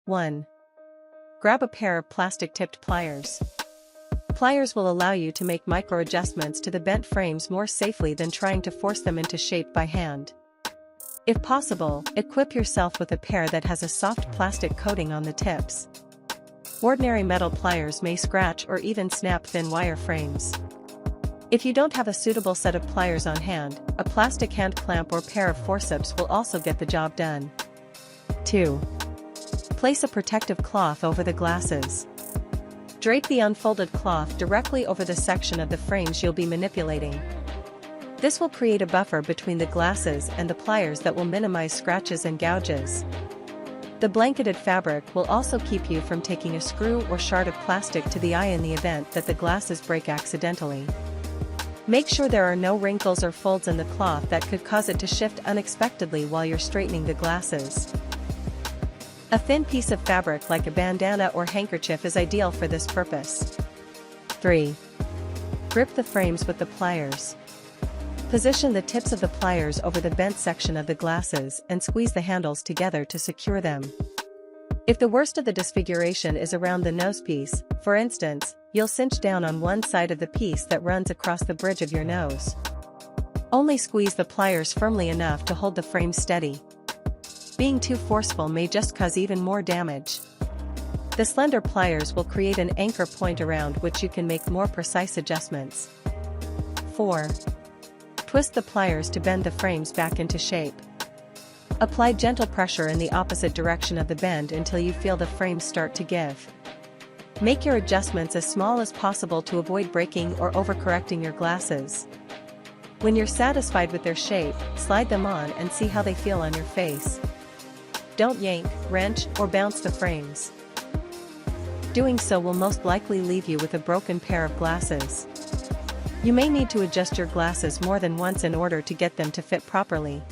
1. Grab a pair of plastic-tipped pliers. Pliers will allow you to make micro-adjustments to the bent frames more safely than trying to force them into shape by hand. If possible, equip yourself with a pair that has a soft plastic coating on the tips. Ordinary metal pliers may scratch or even snap thin wire frames. If you don't have a suitable set of pliers on hand, a plastic hand clamp or pair of forceps will also get the job done. 2. Place a protective cloth over the glasses. Drape the unfolded cloth directly over the section of the frames you'll be manipulating. This will create a buffer between the glasses and the pliers that will minimize scratches and gouges. The blanketed fabric will also keep you from taking a screw or shard of plastic to the eye in the event that the glasses break accidentally. Make sure there are no wrinkles or folds in the cloth that could cause it to shift unexpectedly while you're straightening the glasses. A thin piece of fabric like a bandana or handkerchief is ideal for this purpose. 3. Grip the frames with the pliers. Position the tips of the pliers over the bent section of the glasses and squeeze the handles together to secure them. If the worst of the disfiguration is around the nosepiece, for instance, you'll cinch down on one side of the piece that runs across the bridge of your nose. Only squeeze the pliers firmly enough to hold the frame steady. Being too forceful may just cause even more damage. The slender pliers will create an anchor point around which you can make more precise adjustments. 4. Twist the pliers to bend the frames back into shape. Apply gentle pressure in the opposite direction of the bend until you feel the frames start to give. Make your adjustments as small as possible to avoid breaking or overcorrecting your glasses. When you're satisfied with their shape, slide them on and see how they feel on your face. Don't yank, wrench, or bounce the frames. Doing so will most likely leave you with a broken pair of glasses. You may need to adjust your glasses more than once in order to get them to fit properly.